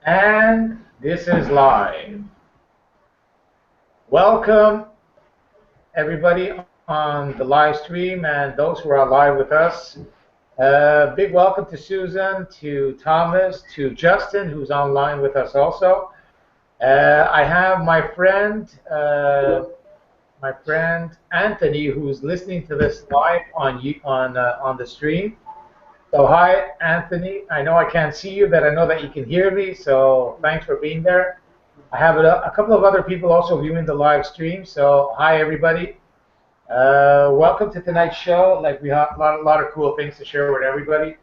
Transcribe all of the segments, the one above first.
And this is live. Welcome, everybody on the live stream and those who are live with us. Big welcome to Susan, to Thomas, to Justin, who's online with us also. I have my friend Anthony, who's listening to this live on the stream. So hi, Anthony. I know I can't see you, but I know that you can hear me. So thanks for being there. I have a couple of other people also viewing the live stream. So hi, everybody. Welcome to tonight's show. Like we have a lot of cool things to share with everybody.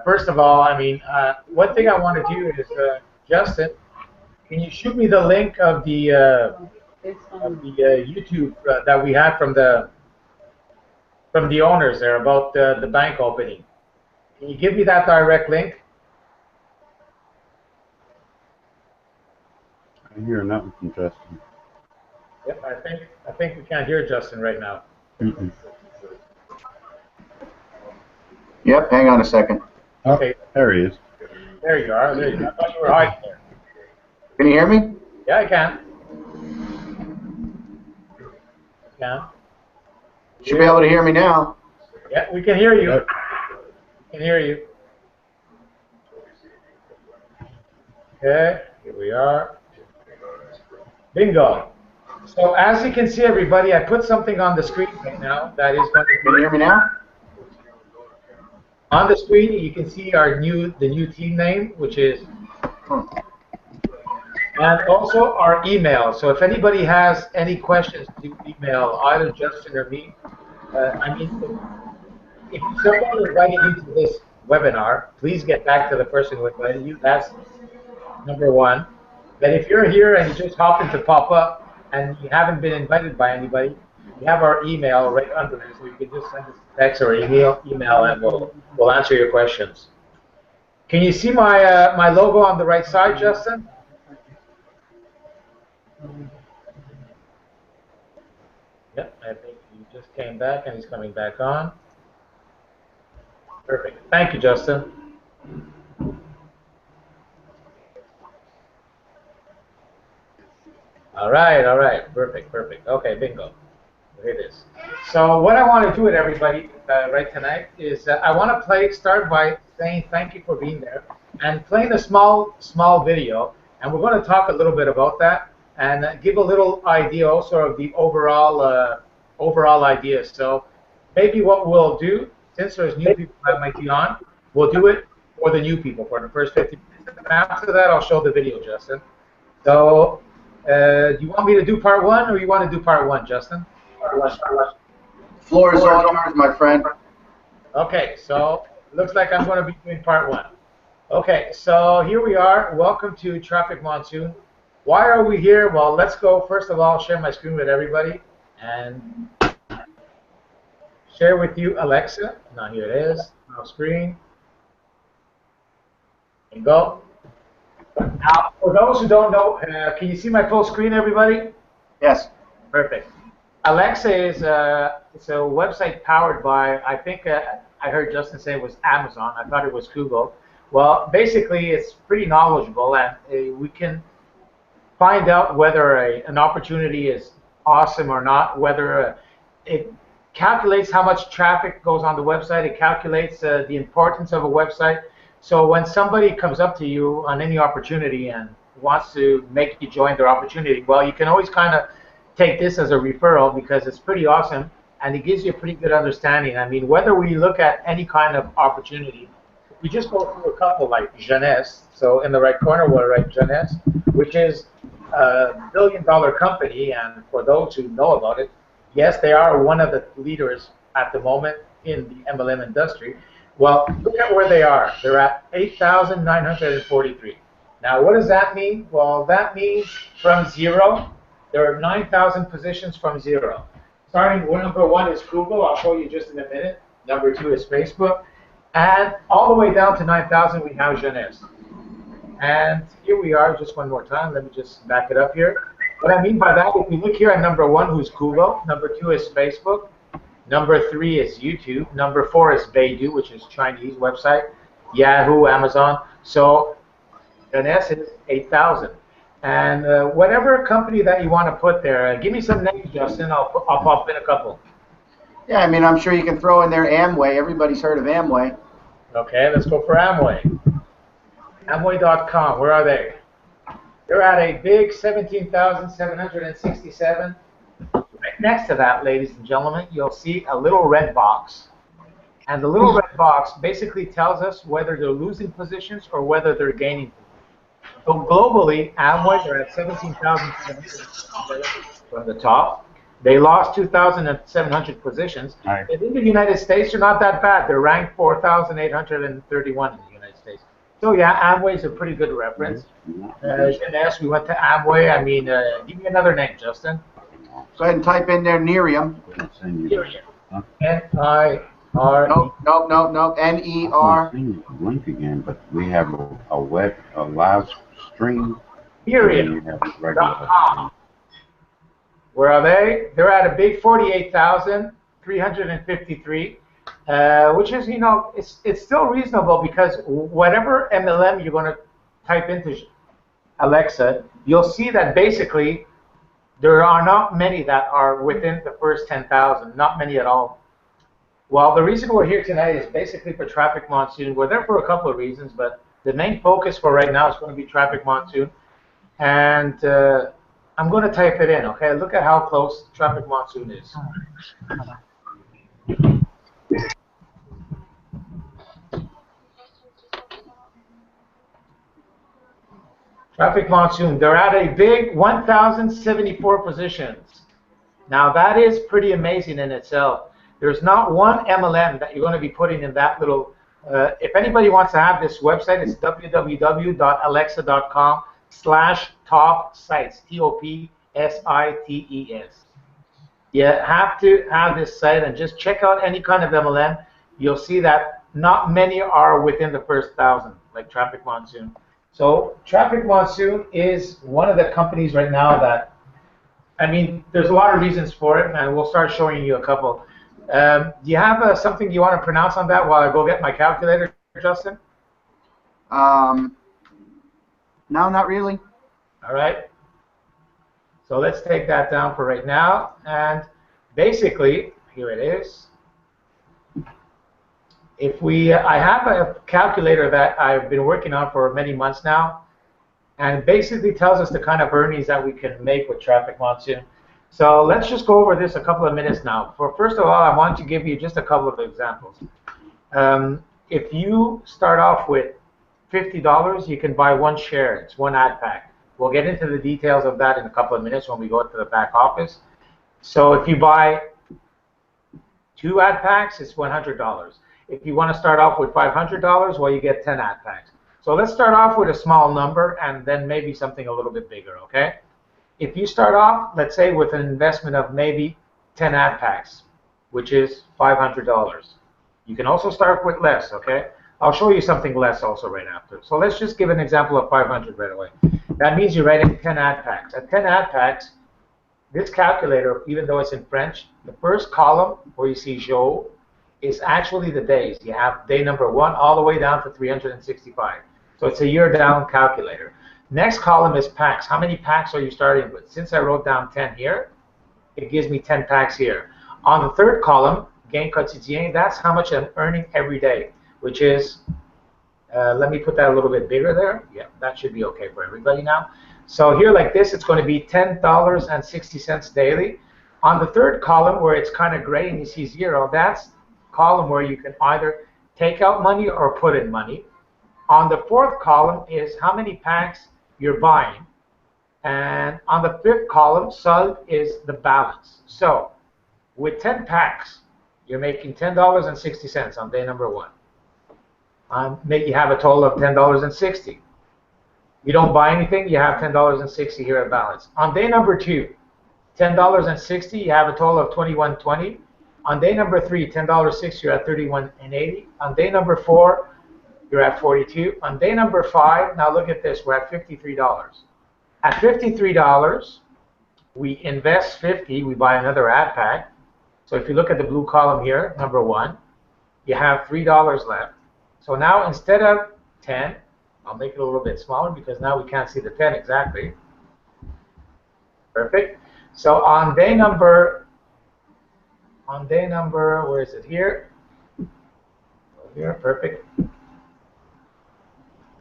First of all, one thing I want to do is, Justin, can you shoot me the link of the YouTube that we had from the owners there about the bank opening? Can you give me that direct link? I'm hearing nothing from Justin. Yep, I think we can't hear Justin right now. Mm-mm. Yep, hang on a second. Okay. There he is. There you are. There you are. I thought you were hiding there. Can you hear me? Yeah, I can. Yeah. Should be able to hear me now. Yeah, we can hear you. Yep. We can hear you. Okay, here we are. Bingo. So as you can see, everybody, I put something on the screen right now that is going to Can you hear me now? on the screen. You can see the new team name, which is, and also our email. So if anybody has any questions, do email either Justin or me. If someone invited you to this webinar, please get back to the person who invited you. That's number one. But if you're here and you just happen to pop up and you haven't been invited by anybody, we have our email right under there, so you can just send us a text or email, and we'll answer your questions. Can you see my my logo on the right side, Justin? Yep, I think he just came back and he's coming back on. Perfect. Thank you, Justin. All right, perfect. Okay, bingo. Here it is. So what I want to do with everybody right tonight is I want to start by saying thank you for being there and playing a small video, and we're going to talk a little bit about that and give a little idea also of the overall ideas. So maybe what we'll do, since there's new people that might be on, we'll do it for the new people for the first 50 minutes. And after that, I'll show the video, Justin. So do you want me to do part one, or you want to do part one, Justin? Floor is all yours, my friend. Okay, so looks like I'm going to be doing part one. Okay, so here we are. Welcome to Traffic Monsoon. Why are we here? Well, let's go. First of all, share my screen with everybody and share with you Alexa. Now here it is. Now screen. And go. Now, for those who don't know, can you see my full screen, everybody? Yes. Perfect. Alexa is it's a website powered by, I think I heard Justin say it was Amazon. I thought it was Google. Well, basically, it's pretty knowledgeable, and we can find out whether an opportunity is awesome or not, whether it calculates how much traffic goes on the website. It calculates the importance of a website. So when somebody comes up to you on any opportunity and wants to make you join their opportunity, well, you can always kind of take this as a referral because it's pretty awesome and it gives you a pretty good understanding. I mean, whether we look at any kind of opportunity, we just go through a couple like Jeunesse. So in the right corner, we'll write Jeunesse, which is a billion-dollar company. And for those who know about it, yes, they are one of the leaders at the moment in the MLM industry. Well, look at where they are. They're at 8,943. Now, what does that mean? Well, that means from zero, there are 9,000 positions from zero. Starting number one is Google. I'll show you just in a minute. Number two is Facebook. And all the way down to 9,000, we have Jeunesse. And here we are, just one more time. Let me just back it up here. What I mean by that, if we look here at number one, who's Google. Number two is Facebook. Number three is YouTube. Number four is Baidu, which is Chinese website. Yahoo, Amazon. So An S is 8,000. And whatever company that you want to put there, give me some names, Justin. I'll pop in a couple. Yeah, I mean, I'm sure you can throw in there Amway. Everybody's heard of Amway. Okay, let's go for Amway. Amway.com, where are they? They're at a big 17,767. Right next to that, ladies and gentlemen, you'll see a little red box. And the little red box basically tells us whether they're losing positions or whether they're gaining positions. So globally, Amway, they're at 17,767 from the top. They lost 2,700 positions. Right. And in the United States, they're not that bad. They're ranked 4,831 in the United States. So yeah, Amway is a pretty good reference. Yes, we went to Amway. I mean, give me another name, Justin. Go ahead and type in there Nerium. N-I-R-E. Nope. N-E-R. Link again, but we have a live stream. Nerium.com. Where are they? They're at a big 48,353, which is, you know, it's still reasonable because whatever MLM you're going to type into Alexa, you'll see that basically there are not many that are within the first 10,000, not many at all. Well, the reason we're here tonight is basically for Traffic Monsoon. We're there for a couple of reasons, but the main focus for right now is going to be Traffic Monsoon. And I'm going to type it in, okay? Look at how close Traffic Monsoon is. Traffic Monsoon, they're at a big 1,074 positions. Now that is pretty amazing in itself. There's not one MLM that you're going to be putting in that little, if anybody wants to have this website, it's www.alexa.com/top sites, TOPSITES. You have to have this site and just check out any kind of MLM. You'll see that not many are within the first 1,000, like Traffic Monsoon. So Traffic Monsoon is one of the companies right now that, I mean, there's a lot of reasons for it, and we'll start showing you a couple. Do you have something you want to pronounce on that while I go get my calculator, Justin? No, not really. All right. So let's take that down for right now. And basically, here it is. If we, I have a calculator that I've been working on for many months now, and it basically tells us the kind of earnings that we can make with Traffic Monsoon. So let's just go over this a couple of minutes now. First of all, I want to give you just a couple of examples. If you start off with $50, you can buy one share. It's one ad pack. We'll get into the details of that in a couple of minutes when we go to the back office. So if you buy 2 ad packs, it's $100. If you want to start off with $500, well, you get 10 ad packs. So let's start off with a small number and then maybe something a little bit bigger, okay? If you start off, let's say, with an investment of maybe 10 ad packs, which is $500. You can also start with less, okay? I'll show you something less also right after. So let's just give an example of 500 right away. That means you're writing 10 ad packs. At 10 ad packs, this calculator, even though it's in French, the first column where you see jour is actually the days. You have day number 1 all the way down to 365. So it's a year down calculator. Next column is packs. How many packs are you starting with? Since I wrote down 10 here, it gives me 10 packs here. On the third column, gain quotidien, that's how much I'm earning every day, which is, let me put that a little bit bigger there. Yeah, that should be okay for everybody now. So here like this, it's going to be $10.60 daily. On the third column, where it's kind of gray and you see 0, that's column where you can either take out money or put in money. On the fourth column is how many packs you're buying. And on the fifth column, solde, is the balance. So with 10 packs, you're making $10.60 on day number 1. You have a total of $10.60. You don't buy anything, you have $10.60 here at balance. On day number 2, $10.60, you have a total of $21.20. On day number 3, $10.60, you're at $31.80. On day number 4, you're at $42. On day number 5, now look at this, we're at $53. At $53, we invest 50, we buy another ad pack. So if you look at the blue column here, number 1, you have $3 left. So now instead of 10, I'll make it a little bit smaller because now we can't see the 10 exactly. Perfect. So on day number, where is it here? Here, perfect.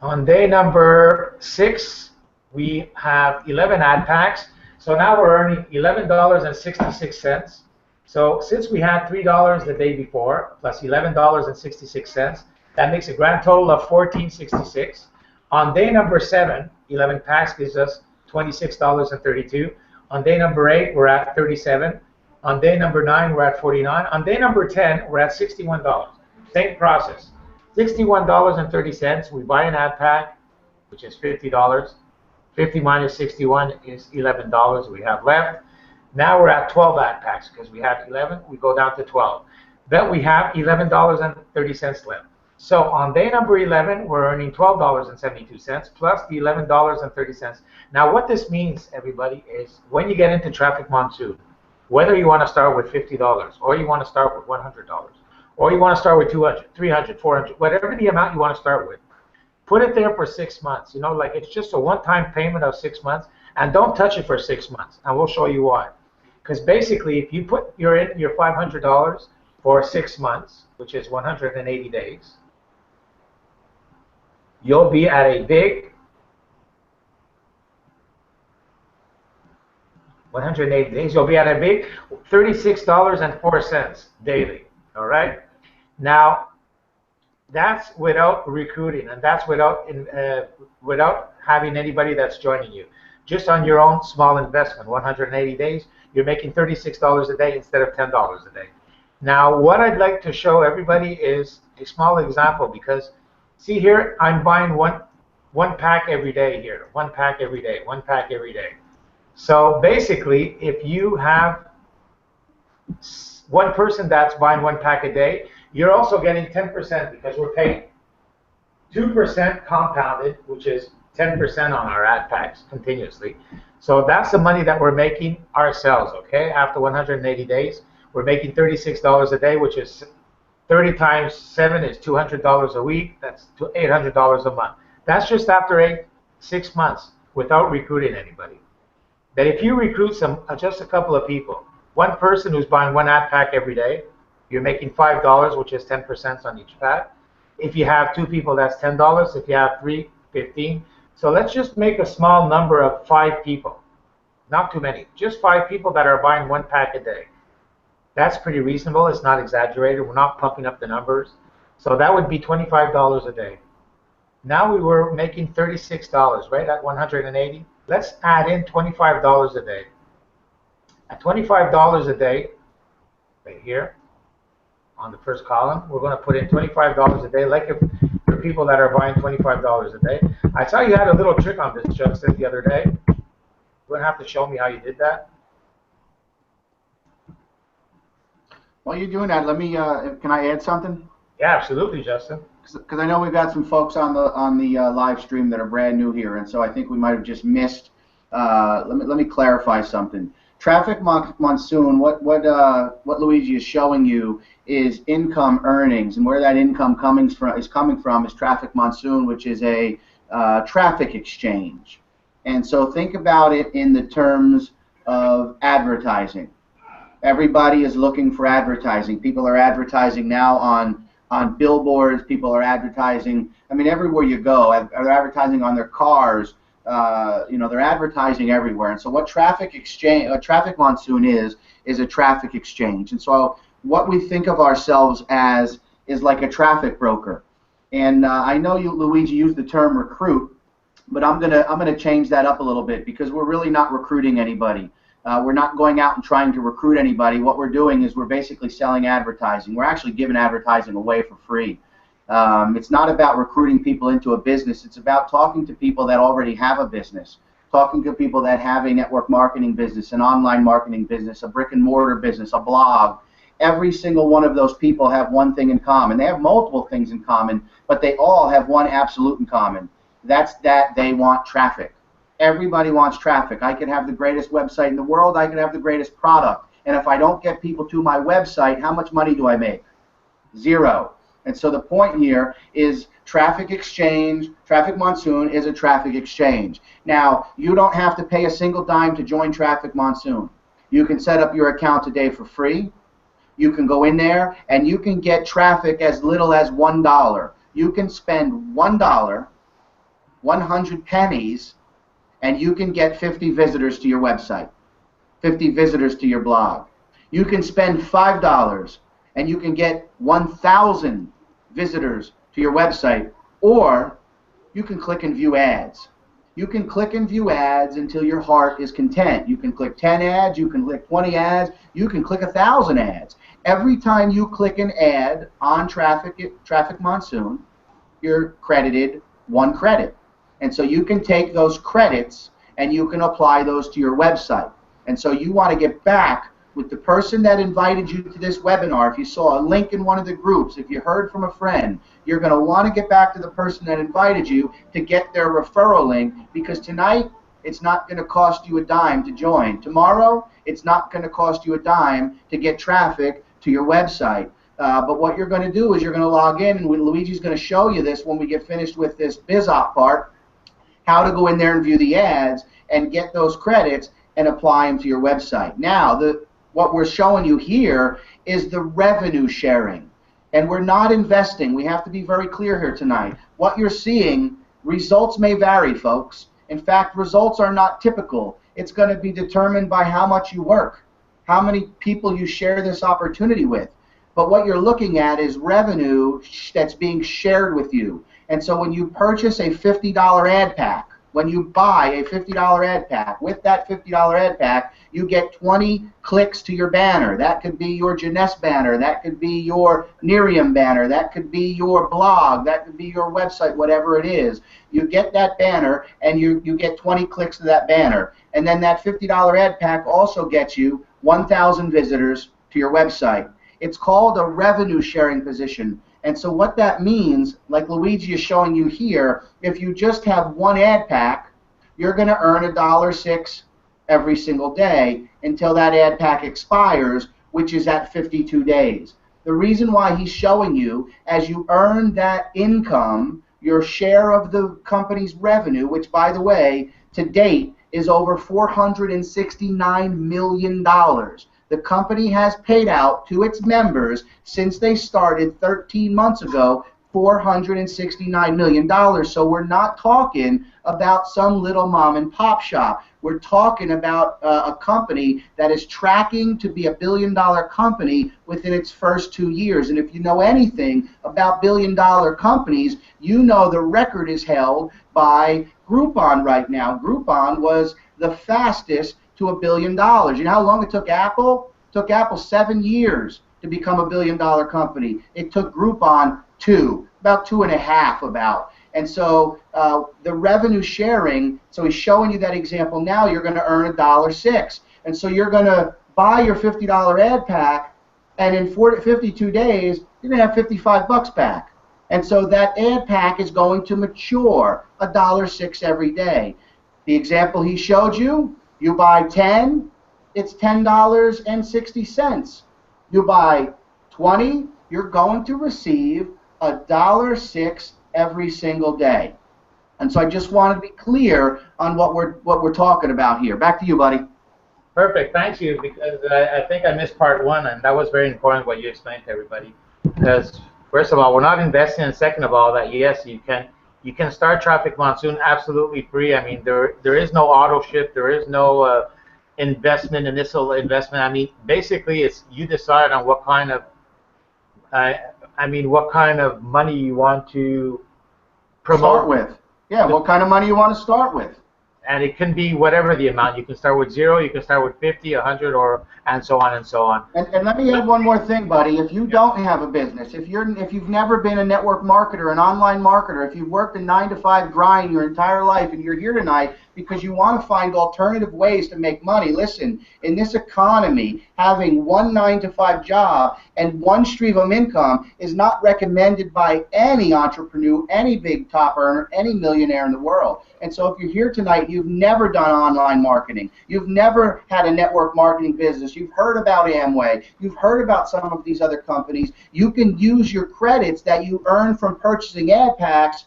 On day number 6, we have 11 ad packs. So now we're earning $11.66. So since we had $3 the day before, plus $11.66, that makes a grand total of $14.66. On day number 7, 11 packs gives us $26.32. On day number 8, we're at 37. On day number 9, we're at 49. On day number 10, we're at $61. Same process. $61.30. We buy an ad pack, which is $50. 50 minus 61 is $11 we have left. Now we're at 12 ad packs because we had 11. We go down to 12. Then we have $11.30 left. So on day number 11, we're earning $12.72 plus the $11.30. Now what this means, everybody, is when you get into Traffic Monsoon, whether you want to start with $50 or you want to start with $100 or you want to start with 200, 300, 400, whatever the amount you want to start with, put it there for 6 months. You know, like it's just a one-time payment of 6 months, and don't touch it for 6 months, and we'll show you why. Because basically, if you put your $500 for 6 months, which is 180 days, you'll be at a big 180 days. You'll be at a big $36.04 daily. All right. Now, that's without recruiting, and that's without having anybody that's joining you. Just on your own small investment, 180 days, you're making $36 a day instead of $10 a day. Now, what I'd like to show everybody is a small example, because see here, I'm buying one pack every day here, one pack every day, one pack every day. So basically, if you have one person that's buying one pack a day, you're also getting 10% because we're paying 2% compounded, which is 10% on our ad packs continuously. So that's the money that we're making ourselves, okay? After 180 days, we're making $36 a day, which is 30 times 7 is $200 a week. That's $800 a month. That's just after 6 months without recruiting anybody. That if you recruit just a couple of people, one person who's buying one ad pack every day, you're making $5, which is 10% on each pack. If you have 2 people, that's $10. If you have 3, 15. So let's just make a small number of 5 people. Not too many. Just 5 people that are buying one pack a day. That's pretty reasonable. It's not exaggerated. We're not pumping up the numbers. So that would be $25 a day. Now we were making $36, right, at 180. Let's add in $25 a day. At $25 a day, right here, on the first column, we're going to put in $25 a day, like if for people that are buying $25 a day. I saw you had a little trick on this, Justin, the other day. You're going to have to show me how you did that. While you're doing that, let me. Can I add something? Yeah, absolutely, Justin. Because I know we've got some folks on the live stream that are brand new here, and so I think we might have just missed. Let me clarify something. Traffic Monsoon, what Luigi is showing you is income earnings, and where that income coming from is Traffic Monsoon, which is a traffic exchange. And so think about it in the terms of advertising. Everybody is looking for advertising. People are advertising now on billboards. People are advertising. I mean, everywhere you go, they're advertising on their cars. They're advertising everywhere. And so what Traffic Monsoon is a traffic exchange. And so what we think of ourselves as is like a traffic broker. And I know Luigi, used the term recruit, but I'm gonna change that up a little bit, because we're really not recruiting anybody. We're not going out and trying to recruit anybody. What we're doing is we're basically selling advertising. We're actually giving advertising away for free. It's not about recruiting people into a business. It's about talking to people that already have a business, talking to people that have a network marketing business, an online marketing business, a brick and mortar business, a blog. Every single one of those people have one thing in common. They have multiple things in common, but they all have one absolute in common. That's that they want traffic. Everybody wants traffic. I could have the greatest website in the world. I could have the greatest product. And if I don't get people to my website, how much money do I make? Zero. And so the point here is traffic exchange. Traffic Monsoon is a traffic exchange. Now, you don't have to pay a single dime to join Traffic Monsoon. You can set up your account today for free. You can go in there and you can get traffic as little as $1. You can spend $1, 100 pennies, and you can get 50 visitors to your website, 50 visitors to your blog. You can spend $5 and you can get 1,000 visitors to your website, or you can click and view ads. You can click and view ads until your heart is content. You can click 10 ads, you can click 20 ads, you can click 1,000 ads. Every time you click an ad on Traffic Monsoon, you're credited 1 credit. And so you can take those credits and you can apply those to your website. And so you want to get back with the person that invited you to this webinar. If you saw a link in one of the groups, if you heard from a friend, you're going to want to get back to the person that invited you to get their referral link, because tonight it's not going to cost you a dime to join. Tomorrow it's not going to cost you a dime to get traffic to your website. But what you're going to do is you're going to log in, and Luigi's going to show you this when we get finished with this BizOp part, how to go in there and view the ads and get those credits and apply them to your website. Now, what we're showing you here is the revenue sharing. And we're not investing. We have to be very clear here tonight. What you're seeing, results may vary, folks. In fact, results are not typical. It's going to be determined by how much you work, how many people you share this opportunity with. But what you're looking at is revenue that's being shared with you. And so when you purchase a $50 ad pack, when you buy a $50 ad pack, with that $50 ad pack, you get 20 clicks to your banner. That could be your Jeunesse banner. That could be your Nerium banner. That could be your blog. That could be your website, whatever it is. You get that banner, and you get 20 clicks to that banner. And then that $50 ad pack also gets you 1,000 visitors to your website. It's called a revenue sharing position. And so what that means, like Luigi is showing you here, if you just have one ad pack, you're going to earn $1.06 every single day until that ad pack expires, which is at 52 days. The reason why he's showing you, as you earn that income, your share of the company's revenue, which, by the way, to date is over $469 million. The company has paid out to its members, since they started 13 months ago, $469 million. So we're not talking about some little mom and pop shop. We're talking about a company that is tracking to be a billion-dollar company within its first 2 years. And if you know anything about billion-dollar companies, you know the record is held by Groupon right now. Groupon was the fastest to $1 billion. You know how long it took Apple? It took Apple 7 years to become a billion-dollar company. It took Groupon about 2.5 about. And so the revenue sharing, so he's showing you that example now, you're going to earn $1.06. And so you're going to buy your $50 ad pack, and in 52 days, you're going to have $55 back. And so that ad pack is going to mature $1.06 every day. The example he showed you, you buy 10, it's $10.60. You buy 20, you're going to receive $1.06 every single day. And so I just wanted to be clear on what we're talking about here. Back to you, buddy. Perfect, thank you, because I think I missed part one, and that was very important what you explained to everybody. Because first of all, we're not investing, and second of all, that yes, you can start Traffic Monsoon absolutely free. I mean, there is no auto ship, there is no initial investment. I mean, basically, it's you decide on what kind of what kind of money you want to promote. Start with. Yeah, what kind of money you want to start with. And it can be whatever the amount. You can start with 0, you can start with 50, 100, and so on and so on. And let me add one more thing, buddy. If you don't have a business, if you've never been a network marketer, an online marketer, if you've worked a 9-to-5 grind your entire life and you're here tonight because you want to find alternative ways to make money, listen, in this economy, having one 9-to-5 job And one stream of income is not recommended by any entrepreneur, any big top earner, any millionaire in the world. And so if you're here tonight, you've never done online marketing, you've never had a network marketing business, you've heard about Amway, you've heard about some of these other companies, you can use your credits that you earn from purchasing ad packs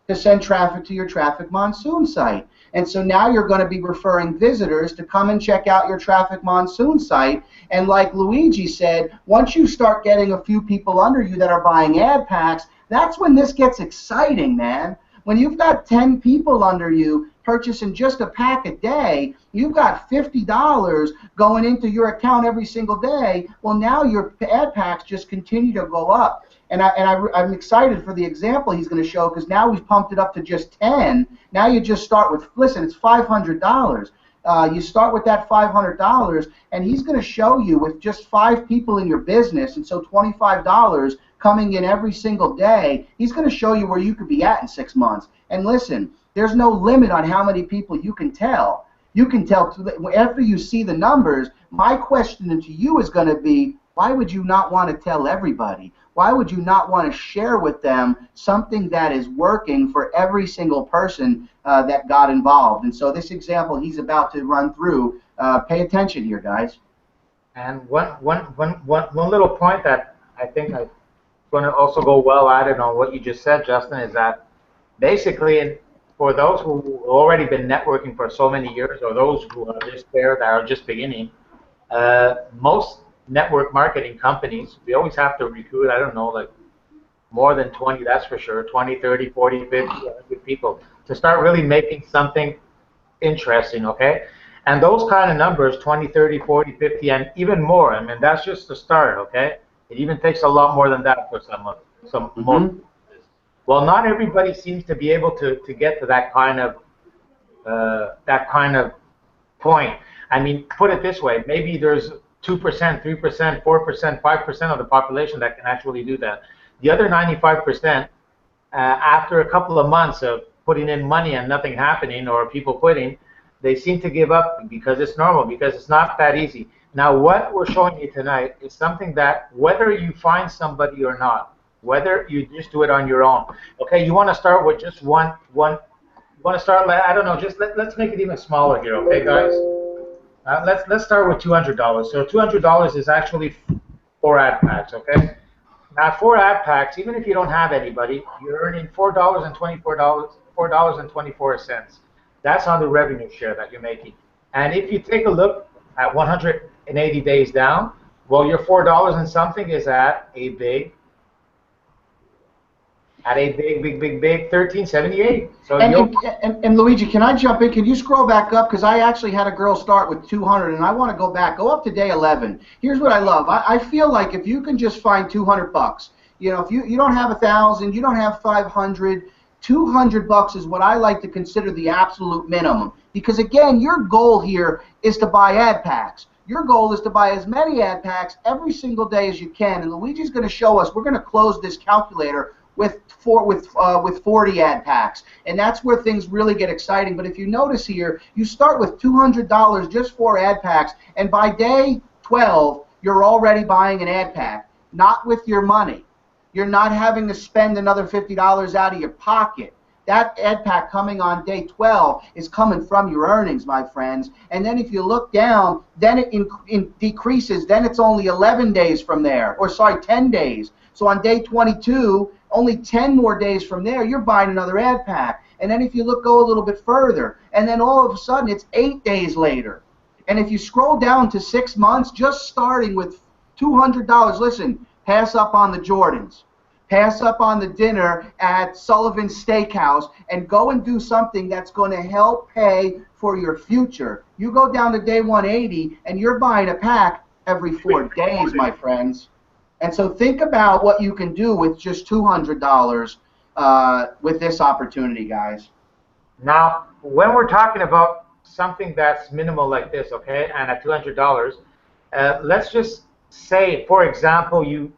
to send traffic to your Traffic Monsoon site. And so now you're going to be referring visitors to come and check out your Traffic Monsoon site. And like Luigi said, once you start getting a few people under you that are buying ad packs, that's when this gets exciting, man. When you've got 10 people under you purchasing just a pack a day, you've got $50 going into your account every single day. Well, now your ad packs just continue to go up. And I'm excited for the example he's going to show, because now we've pumped it up to just 10. Now you just start with, listen, it's $500. You start with that $500, and he's going to show you with just 5 people in your business, and so $25 coming in every single day, he's going to show you where you could be at in 6 months. And listen, there's no limit on how many people you can tell. You can tell after you see the numbers. My question to you is going to be, why would you not want to tell everybody? Why would you not want to share with them something that is working for every single person that got involved? And so this example he's about to run through, pay attention here, guys. And one little point that I think I'm going to also go well at it on what you just said, Justin, is that basically for those who have already been networking for so many years, or those who are just there that are just beginning, most network marketing companies, we always have to recruit, I don't know, like more than 20, that's for sure, 20, 30, 40, 50, 100 people to start really making something interesting, okay? And those kind of numbers, 20, 30, 40, 50, and even more, I mean, that's just the start, okay? It even takes a lot more than that for some more. Well, not everybody seems to be able to get to that kind of point. I mean, put it this way, maybe there's 2%, 3%, 4%, 5% of the population that can actually do that. The other 95%, after a couple of months of putting in money and nothing happening, or people quitting, they seem to give up because it's normal, because it's not that easy. Now, what we're showing you tonight is something that, whether you find somebody or not, whether you just do it on your own, okay, you want to start with just one you want to start, I don't know, just let's make it even smaller here, okay, guys? Let's start with $200. So $200 is actually 4 ad packs, okay? Now 4 ad packs, even if you don't have anybody, you're earning $4.24. That's on the revenue share that you're making. And if you take a look at 180 days down, well, your $4 and something is at a big 1378. So and Luigi, can I jump in? Can you scroll back up? Because I actually had a girl start with 200, and I want to go back. Go up to day 11. Here's what I love. I feel like if you can just find $200, you know, if you don't have 1,000, you don't have 500, $200 is what I like to consider the absolute minimum. Because again, your goal here is to buy ad packs. Your goal is to buy as many ad packs every single day as you can. And Luigi's going to show us. We're going to close this calculator with 40 ad packs, and that's where things really get exciting. But if you notice here, you start with $200 just for ad packs, and by day 12, you're already buying an ad pack, not with your money. You're not having to spend another $50 out of your pocket. That ad pack coming on day 12 is coming from your earnings, my friends. And then if you look down, then it decreases. Then it's only 11 days from there, or sorry, 10 days. So on day 22, only 10 more days from there, you're buying another ad pack. And then if you go a little bit further, and then all of a sudden it's 8 days later. And if you scroll down to 6 months, just starting with $200, listen, pass up on the Jordans. Pass up on the dinner at Sullivan's Steakhouse and go and do something that's going to help pay for your future. You go down to day 180 and you're buying a pack every 4 days, my friends. And so think about what you can do with just $200 with this opportunity, guys. Now, when we're talking about something that's minimal like this, okay, and at $200, let's just say, for example, you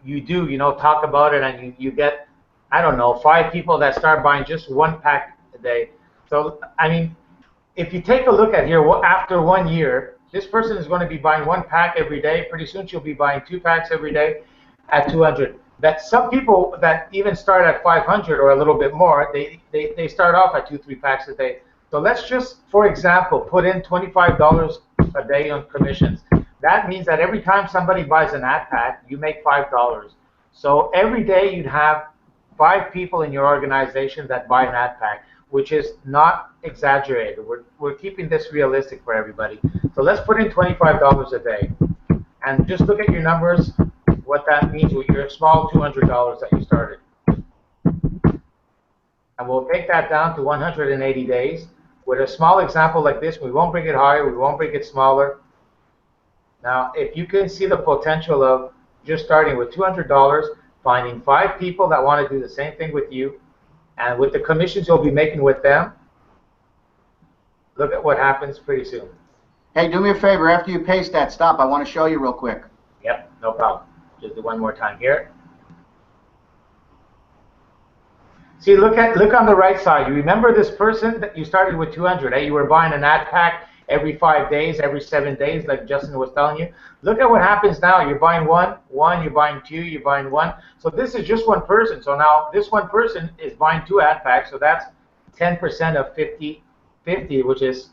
talk about it and you get, I don't know, 5 people that start buying just 1 pack a day. So, I mean, if you take a look at here, after 1 year, this person is going to be buying 1 pack every day. Pretty soon she'll be buying 2 packs every day. at 200. That some people that even start at 500 or a little bit more, they start off at 2-3 packs a day. So let's just, for example, put in $25 a day on commissions. That means that every time somebody buys an ad pack, you make $5. So every day you'd have 5 people in your organization that buy an ad pack, which is not exaggerated. We're keeping this realistic for everybody. So let's put in $25 a day. And just look at your numbers, what that means with your small $200 that you started. And we'll take that down to 180 days. With a small example like this, we won't bring it higher, we won't bring it smaller. Now, if you can see the potential of just starting with $200, finding 5 people that want to do the same thing with you, and with the commissions you'll be making with them, look at what happens pretty soon. Hey, do me a favor. After you paste that, stop. I want to show you real quick. Yep, no problem. Just do one more time here. See, look on the right side. You remember this person that you started with 200, eh? You were buying an ad pack every 5 days, every 7 days, like Justin was telling you. Look at what happens now. You're buying one, you're buying 2, you're buying 1. So this is just one person. So now this one person is buying 2 ad packs. So that's 10% of 50, which is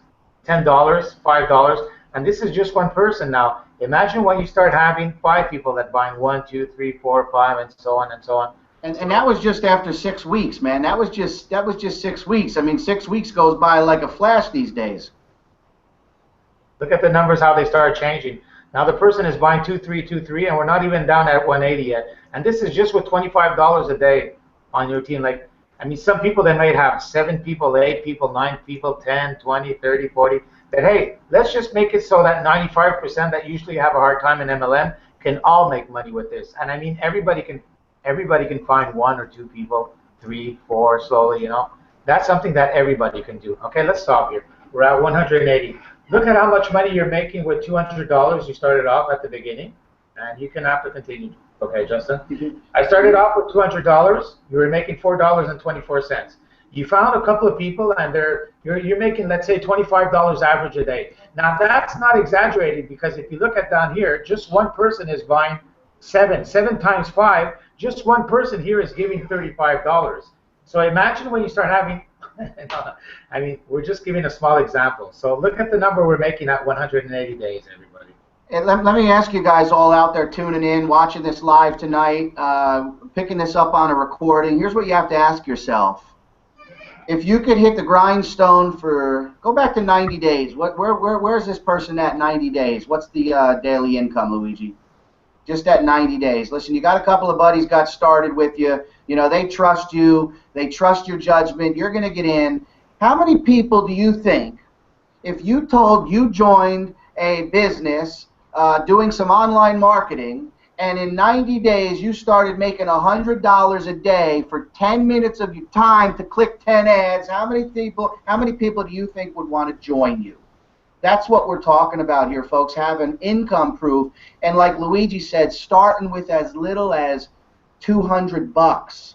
$10, $5. And this is just one person now. Imagine when you start having 5 people that buying 1, 2, 3, 4, 5, and so on and so on. And that was just after 6 weeks, man. That was just 6 weeks. I mean, 6 weeks goes by like a flash these days. Look at the numbers, how they started changing. Now the person is buying 2, 3, 2, 3, and we're not even down at 180 yet. And this is just with $25 a day on your team. Like, I mean, some people, they might have 7 people, 8 people, 9 people, 10, 20, 30, 40. That, hey, let's just make it so that 95% that usually have a hard time in MLM can all make money with this. And I mean, everybody can find 1 or 2 people, 3, 4, slowly, you know. That's something that everybody can do. Okay, let's stop here. We're at 180. Look at how much money you're making with $200. You started off at the beginning, and you can have to continue. Okay, Justin? I started off with $200. You were making $4.24. You found a couple of people, and you're making, let's say, $25 average a day. Now, that's not exaggerated, because if you look at down here, just one person is buying 7 times 5. Just one person here is giving $35. So imagine when you start having, I mean, we're just giving a small example. So look at the number we're making at 180 days, everybody. Hey, let me ask you guys all out there tuning in, watching this live tonight, picking this up on a recording. Here's what you have to ask yourself. If you could hit the grindstone for, go back to 90 days. Where's this person at 90 days? What's the daily income, Luigi? Just at 90 days. Listen, you got a couple of buddies got started with you. You know, they trust you. They trust your judgment. You're going to get in. How many people do you think, if you joined a business doing some online marketing, and in 90 days you started making $100 a day for 10 minutes of your time to click 10 ads, how many people do you think would want to join you? That's what we're talking about here, folks, having income proof. And like Luigi said, starting with as little as $200.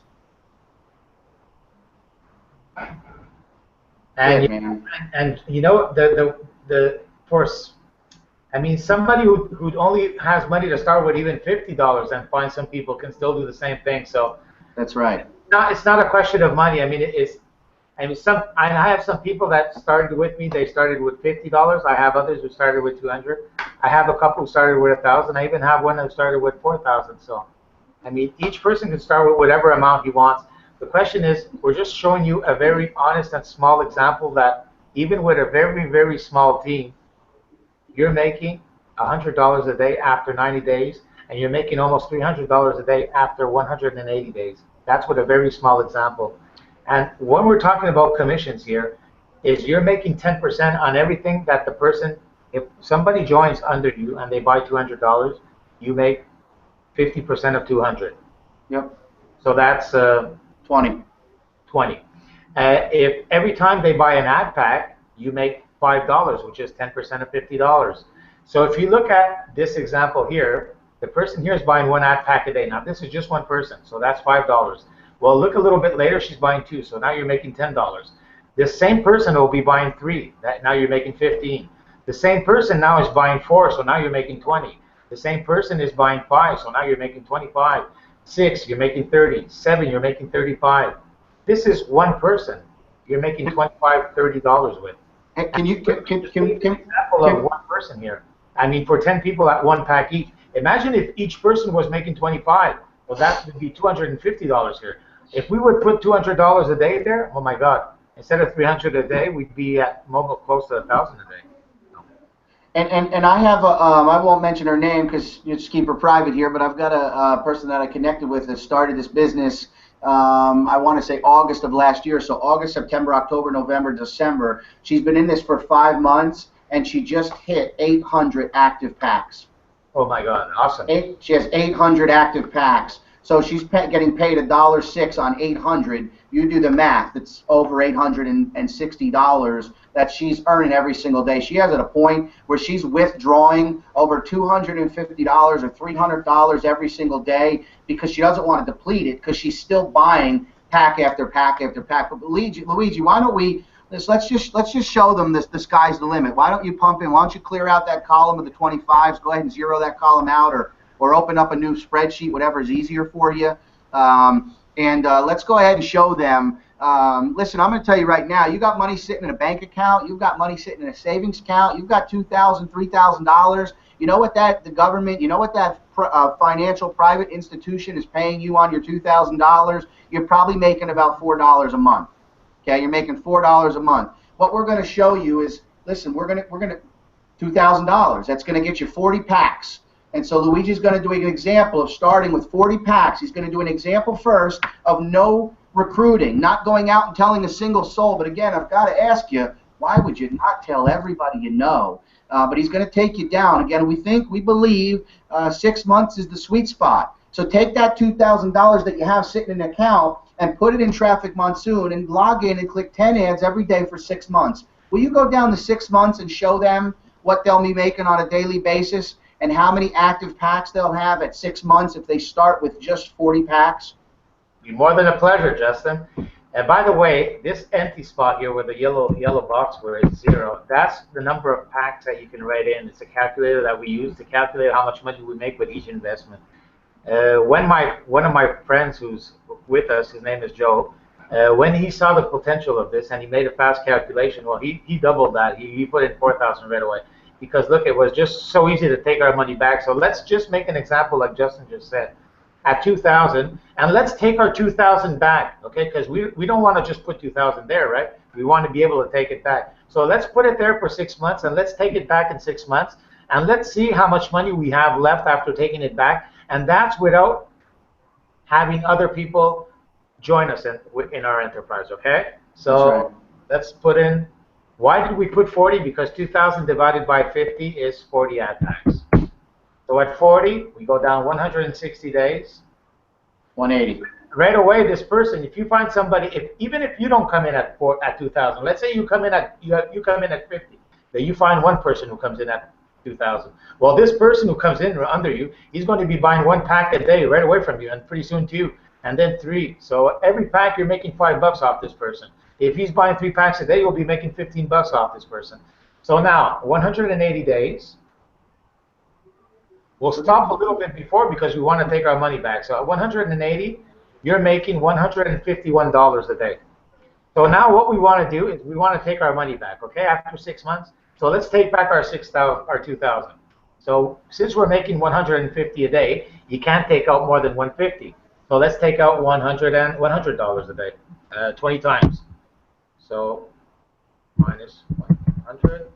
And you know, the force. I mean, somebody who only has money to start with even $50, and find some people can still do the same thing. So that's right. It's not a question of money. I mean, I have some people that started with me. They started with $50. I have others who started with $200. I have a couple who started with $1,000. I even have one who started with $4,000. So, I mean, each person can start with whatever amount he wants. The question is, we're just showing you a very honest and small example that even with a very, very small team, you're making $100 a day after 90 days, and you're making almost $300 a day after 180 days. That's with a very small example. And when we're talking about commissions here, is you're making 10% on everything that the person, if somebody joins under you and they buy $200, you make 50% of 200. Yep. So that's 20. If every time they buy an ad pack, you make $5, which is 10% of $50. So if you look at this example here, the person here is buying 1 ad pack a day. Now this is just one person, so that's $5. Well, look a little bit later, she's buying 2, so now you're making $10. This same person will be buying 3, now you're making 15. The same person now is buying 4, so now you're making 20. The same person is buying 5, so now you're making 25. 6, you're making 30. 7, you're making 35. This is one person. You're making 25, $30 with. Can you Just give an example of one person here. I mean, for 10 people at 1 pack each. Imagine if each person was making 25. Well, that would be $250 here. If we would put $200 a day there, oh my God! Instead of 300 a day, we'd be at close to 1,000 a day. And I have I won't mention her name because you just keep her private here, but I've got a person that I connected with that started this business. I want to say August of last year, so August, September, October, November, December. She's been in this for 5 months, and she just hit 800 active packs. Oh my God! Awesome. She has 800 active packs. So she's getting paid $1.06 on 800. You do the math. It's over $860 that she's earning every single day. She has at a point where she's withdrawing over $250 or $300 every single day because she doesn't want to deplete it because she's still buying pack after pack after pack. But Luigi, why don't we let's just show them the sky's the limit. Why don't you pump in? Why don't you clear out that column of the 25s? Go ahead and zero that column out, or open up a new spreadsheet, whatever is easier for you. Let's go ahead and show them. Listen, I'm going to tell you right now, you got money sitting in a bank account, you've got money sitting in a savings account, you've got $2,000, $3,000. You know what the government, you know what that financial private institution is paying you on your $2,000? You're probably making about $4 a month. Okay, you're making $4 a month. What we're going to show you is, listen, we're going to $2,000. That's going to get you 40 packs. And so Luigi's going to do an example of starting with 40 packs. He's going to do an example first of no recruiting, not going out and telling a single soul. But again, I've got to ask you, why would you not tell everybody you know? But he's going to take you down. Again, we believe 6 months is the sweet spot. So take that $2,000 that you have sitting in an account and put it in Traffic Monsoon and log in and click 10 ads every day for 6 months. Will you go down to 6 months and show them what they'll be making on a daily basis and how many active packs they'll have at 6 months if they start with just 40 packs? Be more than a pleasure, Justin. And by the way, this empty spot here with the yellow box where it's 0, that's the number of packs that you can write in. It's a calculator that we use to calculate how much money we make with each investment. One of my friends who's with us, his name is Joe, when he saw the potential of this and he made a fast calculation, well, he doubled that. He put in 4,000 right away. Because look, it was just so easy to take our money back. So let's just make an example like Justin just said. At 2,000, and let's take our 2,000 back, okay? Because we don't want to just put 2,000 there, right? We want to be able to take it back. So let's put it there for 6 months, and let's take it back in 6 months, and let's see how much money we have left after taking it back. And that's without having other people join us in our enterprise, okay? So right. Let's put in. Why did we put 40? Because 2,000 divided by 50 is 40 ad packs. So at 40, we go down 160 days. 180. Right away, this person, if you find somebody, even if you don't come in at 2,000, let's say you come in at 50, then you find one person who comes in at 2,000. Well, this person who comes in under you, he's going to be buying 1 pack a day right away from you, and pretty soon 2, and then 3. So every pack you're making $5 off this person. If he's buying 3 packs a day, you'll be making $15 off this person. So now 180 days. We'll stop a little bit before because we want to take our money back. So at 180, you're making $151 a day. So now what we want to do is we want to take our money back, okay, after 6 months. So let's take back our 2,000. So since we're making 150 a day, you can't take out more than 150. So let's take out $100 a day, 20 times. So minus 100.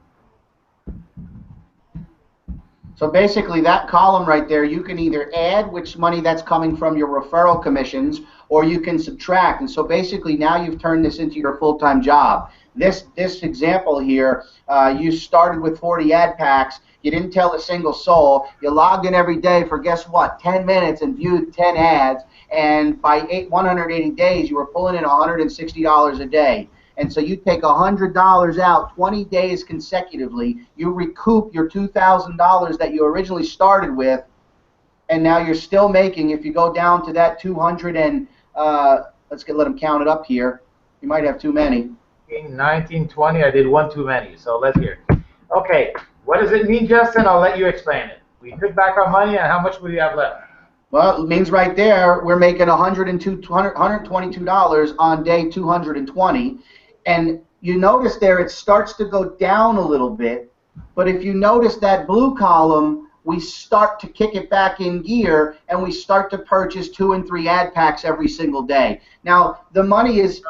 So basically that column right there, you can either add which money that's coming from your referral commissions, or you can subtract. And so basically now you've turned this into your full-time job. This example here, you started with 40 ad packs. You didn't tell a single soul. You logged in every day for, guess what, 10 minutes and viewed 10 ads. And by 180 days, you were pulling in $160 a day. And so you take $100 out 20 days consecutively, you recoup your $2,000 that you originally started with, and now you're still making, if you go down to that 200 and, let them count it up here. You might have too many. 19, 20, I did one too many, so let's hear. Okay, what does it mean, Justin? I'll let you explain it. We took back our money, and how much would we have left? Well, it means right there we're making $122 on day 220, and you notice there it starts to go down a little bit. But if you notice that blue column, we start to kick it back in gear, and we start to purchase 2 and 3 ad packs every single day. Now the money is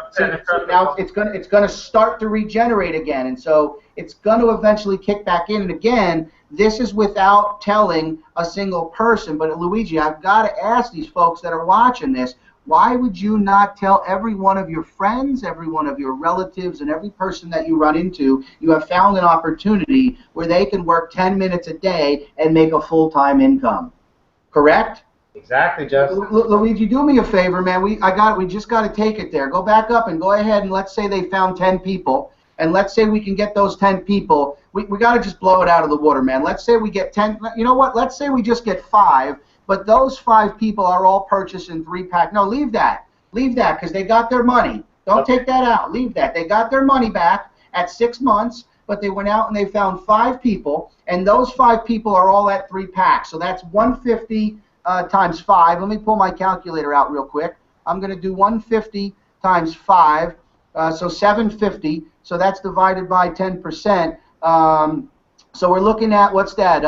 now it's gonna start to regenerate again, and so it's going to eventually kick back in. And again, this is without telling a single person. But Luigi, I've got to ask these folks that are watching this, why would you not tell every one of your friends, every one of your relatives, and every person that you run into, you have found an opportunity where they can work 10 minutes a day and make a full-time income? Correct? Exactly, Justin. Luigi, do me a favor, man. We just got to take it there. Go back up and go ahead, and let's say they found 10 people. And let's say we can get those 10 people. We got to just blow it out of the water, man. Let's say we get 10. You know what? Let's say we just get 5. But those 5 people are all purchasing 3-pack. No, leave that. Leave that, because they got their money. Don't take that out. Leave that. They got their money back at 6 months, but they went out and they found 5 people, and those 5 people are all at 3 packs. So that's 150 times 5. Let me pull my calculator out real quick. I'm going to do 150 times 5, so 750. So that's divided by 10%. So we're looking at, what's that,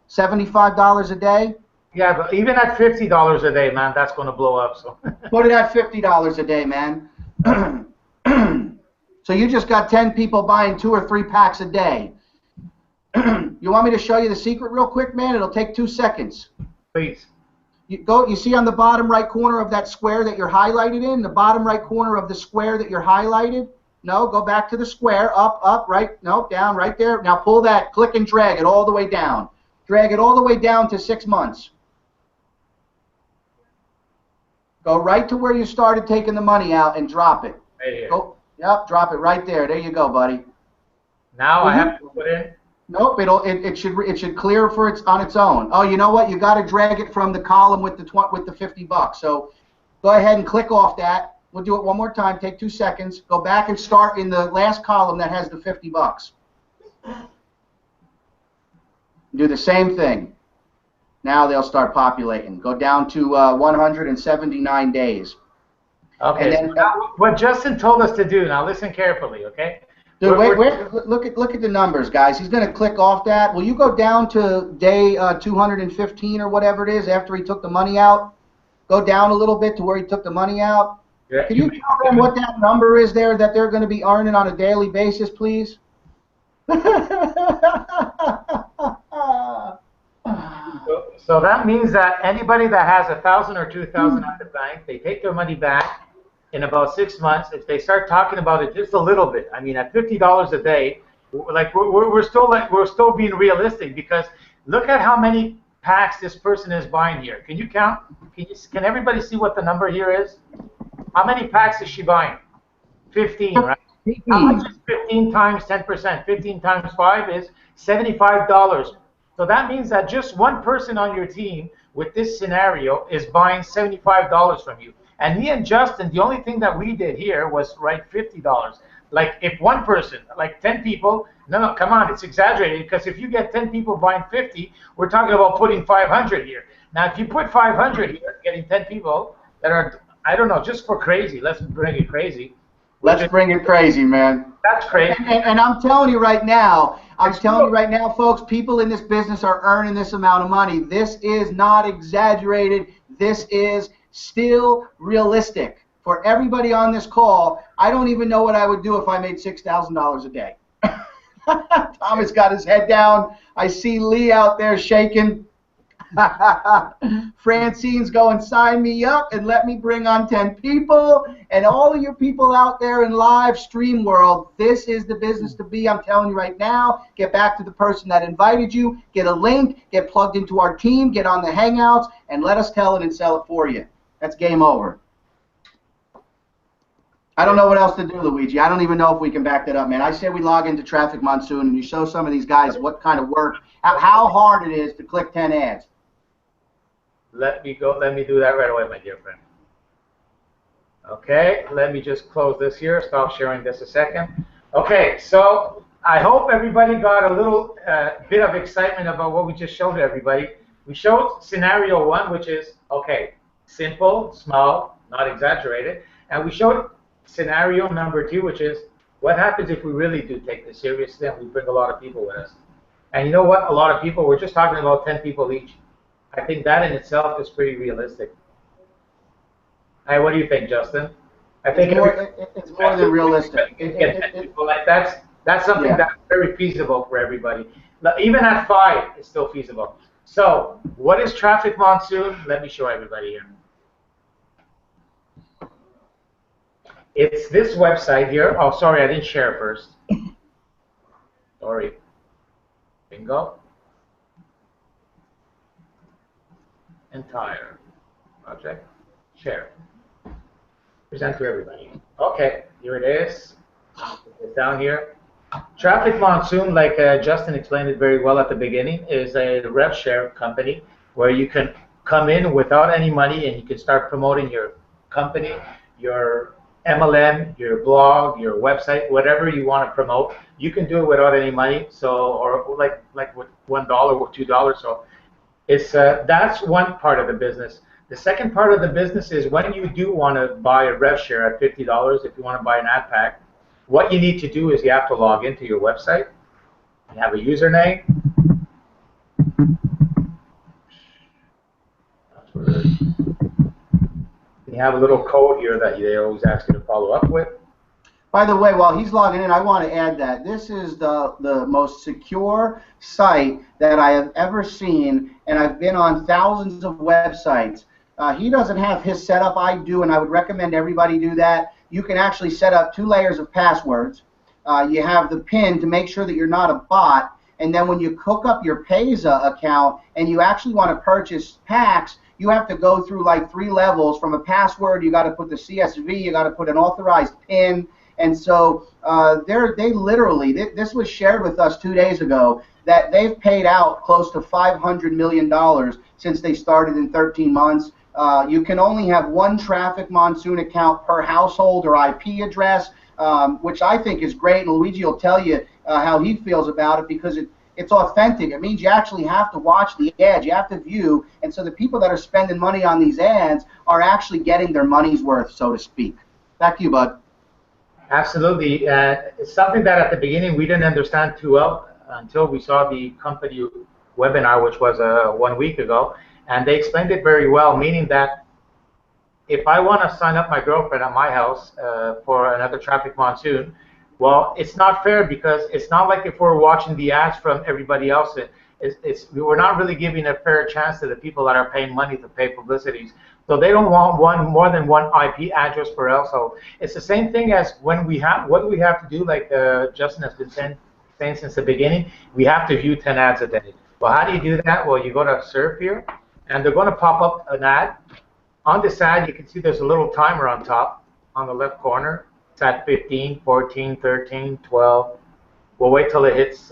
$75 a day? Yeah, but even at $50 a day, man, that's going to blow up. So put it at $50 a day, man. So you just got 10 people buying 2 or 3 packs a day. You want me to show you the secret real quick, man? It'll take 2 seconds. Please. You see on the bottom right corner of that square that you're highlighted in? The bottom right corner of the square that you're highlighted? No, go back to the square, up, right, no, down, right there. Now pull that, click and drag it all the way down. Drag it all the way down to 6 months. Go right to where you started taking the money out and drop it. Right here. Go, yep, drop it right there. There you go, buddy. Now I have to put in. Nope, it should clear on its own. Oh, you know what? You got to drag it from the column with the $50. So go ahead and click off that. We'll do it one more time. Take 2 seconds. Go back and start in the last column that has the $50. Do the same thing. Now they'll start populating. Go down to 179 days. Okay. Then, so now what Justin told us to do. Now listen carefully, okay? Dude, wait, look at the numbers, guys. He's going to click off that. Will you go down to day 215 or whatever it is after he took the money out? Go down a little bit to where he took the money out. Yeah. Can you tell them what that number is there that they're going to be earning on a daily basis, please? So that means that anybody that has 1,000 or 2,000 at the bank, they take their money back in about 6 months. If they start talking about it just a little bit, I mean, at $50 a day, like we're still being realistic, because look at how many packs this person is buying here. Can you count? Can everybody see what the number here is? How many packs is she buying? 15, right? 15. How much is 15 times 10%? 15 times 5 is $75. So that means that just one person on your team with this scenario is buying $75 from you. And me and Justin, the only thing that we did here was write $50. Like if one person, like 10 people, no, come on, it's exaggerated, because if you get 10 people buying 50, we're talking about putting 500 here. Now, if you put 500 here, getting 10 people that are, I don't know, just for crazy, let's bring it crazy. Let's bring it crazy, man. That's crazy. And I'm telling you right now, folks, people in this business are earning this amount of money. This is not exaggerated. This is still realistic. For everybody on this call, I don't even know what I would do if I made $6,000 a day. Thomas got his head down. I see Lee out there shaking. Francine's going, sign me up and let me bring on 10 people. And all of your people out there in live stream world, this is the business to be. I'm telling you right now, get back to the person that invited you, get a link, get plugged into our team, get on the Hangouts, and let us tell it and sell it for you. That's game over. I don't know what else to do, Luigi. I don't even know if we can back that up, man. I say we log into Traffic Monsoon and you show some of these guys what kind of work, how hard it is to click 10 ads. Let me do that right away, my dear friend. Okay, let me just close this here. Stop sharing this a second. Okay, so I hope everybody got a little bit of excitement about what we just showed everybody. We showed scenario one, which is, okay, simple, small, not exaggerated. And we showed scenario number two, which is, what happens if we really do take this seriously and we bring a lot of people with us? And you know what? A lot of people, we're just talking about 10 people each. I think that in itself is pretty realistic. Hey, what do you think, Justin? I think It's more than realistic. people like that's something Yeah. that's very feasible for everybody. Even at 5, it's still feasible. So, what is Traffic Monsoon? Let me show everybody here. It's this website here. Oh, sorry, I didn't share first. Sorry. Bingo. Entire project. Share. Present to everybody. Okay, here it is. It's down here. Traffic Monsoon, like Justin explained it very well at the beginning, is a rev share company where you can come in without any money and you can start promoting your company, your MLM, your blog, your website, whatever you want to promote. You can do it without any money. So, or like with $1 or $2. So, it's that's one part of the business. The second part of the business is when you do want to buy a rev share at $50, if you want to buy an ad pack, what you need to do is you have to log into your website. You have a username. You have a little code here that they always ask you to follow up with. By the way, while he's logging in, I want to add that this is the most secure site that I have ever seen, and I've been on thousands of websites. He doesn't have his setup. I do, and I would recommend everybody do that. You can actually set up 2 layers of passwords. You have the PIN to make sure that you're not a bot, and then when you hook up your Payza account and you actually want to purchase packs, you have to go through like 3 levels. From a password, you got to put the CSV, you got to put an authorized PIN. And so they literally, this was shared with us 2 days ago, that they've paid out close to $500 million since they started in 13 months. You can only have 1 Traffic Monsoon account per household or IP address, which I think is great. And Luigi will tell you how he feels about it, because it's authentic. It means you actually have to watch the ads. You have to view. And so the people that are spending money on these ads are actually getting their money's worth, so to speak. Back to you, bud. Absolutely. It's something that at the beginning we didn't understand too well until we saw the company webinar, which was 1 week ago. And they explained it very well, meaning that if I want to sign up my girlfriend at my house for another Traffic Monsoon, well, it's not fair, because it's not like if we're watching the ads from everybody else. We're not really giving a fair chance to the people that are paying money to pay publicities. So they don't want more than 1 IP address per household. It's the same thing as when what do we have to do, like Justin has been saying since the beginning, we have to view 10 ads a day. Well, how do you do that? Well, you go to surf here, and they're going to pop up an ad. On this ad, you can see there's a little timer on top, on the left corner. It's at 15, 14, 13, 12. We'll wait till it hits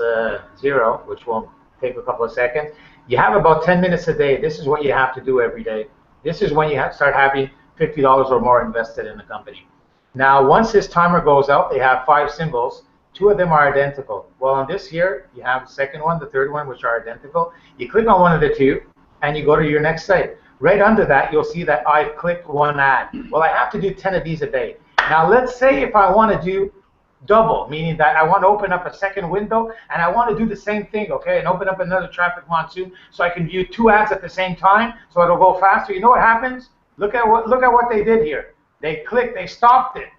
0, which will take a couple of seconds. You have about 10 minutes a day. This is what you have to do every day. This is when you start having $50 or more invested in the company. Now, once this timer goes out, they have 5 symbols. 2 of them are identical. Well, on this here, you have the second one, the third one, which are identical. You click on one of the 2, and you go to your next site. Right under that, you'll see that I've clicked 1 ad. Well, I have to do 10 of these a day. Now, let's say if I want to do double, meaning that I want to open up a second window and I want to do the same thing, okay, and open up another Traffic Monsoon so I can view 2 ads at the same time, so it'll go faster. You know what happens? Look at what they did here. They stopped it.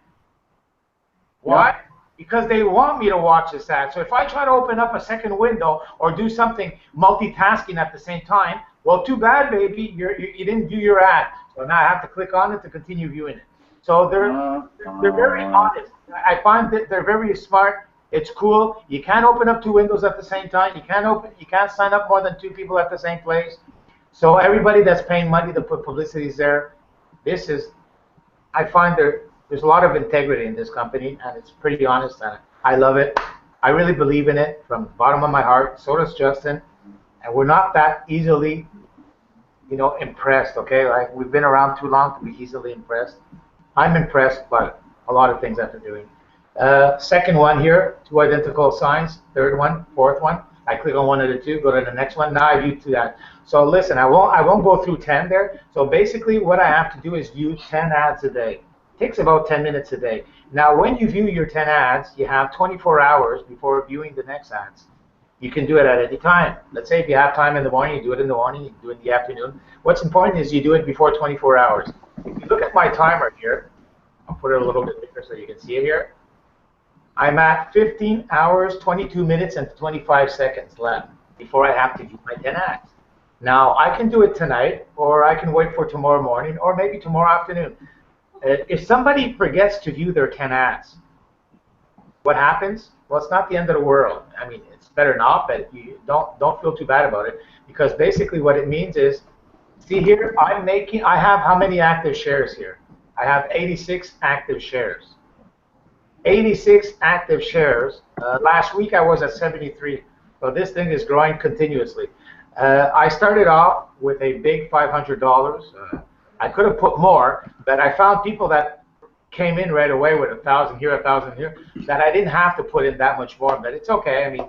Why? Yeah. Because they want me to watch this ad. So if I try to open up a second window or do something multitasking at the same time, well, too bad, baby, you didn't view your ad. So now I have to click on it to continue viewing it. So they're very honest. I find that they're very smart. It's cool. You can't open up 2 windows at the same time. You can't sign up more than 2 people at the same place. So everybody that's paying money to put publicities there, I find there's a lot of integrity in this company, and it's pretty honest, and I love it. I really believe in it from the bottom of my heart. So does Justin. And we're not that easily, impressed, okay? Like, we've been around too long to be easily impressed. I'm impressed by a lot of things that they're doing. Second one here, two identical signs. Third one, fourth one. I click on one of the two, go to the next one. Now I view to that. So listen, I won't go through 10 there. So basically what I have to do is view 10 ads a day. It takes about 10 minutes a day. Now when you view your 10 ads, you have 24 hours before viewing the next ads. You can do it at any time. Let's say if you have time in the morning, you do it in the morning, you do it in the afternoon. What's important is you do it before 24 hours. If you look at my timer here, I'll put it a little bit bigger so you can see it here. I'm at 15 hours, 22 minutes, and 25 seconds left before I have to do my 10 ads. Now, I can do it tonight, or I can wait for tomorrow morning, or maybe tomorrow afternoon. If somebody forgets to view their 10 ads, what happens? Well, it's not the end of the world. I mean, it's better not, but you don't feel too bad about it, because basically what it means is, see here, I have how many active shares here? I have 86 active shares. 86 active shares. Last week I was at 73. So this thing is growing continuously. I started off with a big $500. I could have put more, but I found people that came in right away with 1,000 here, 1,000 here, that I didn't have to put in that much more. But it's okay. I mean,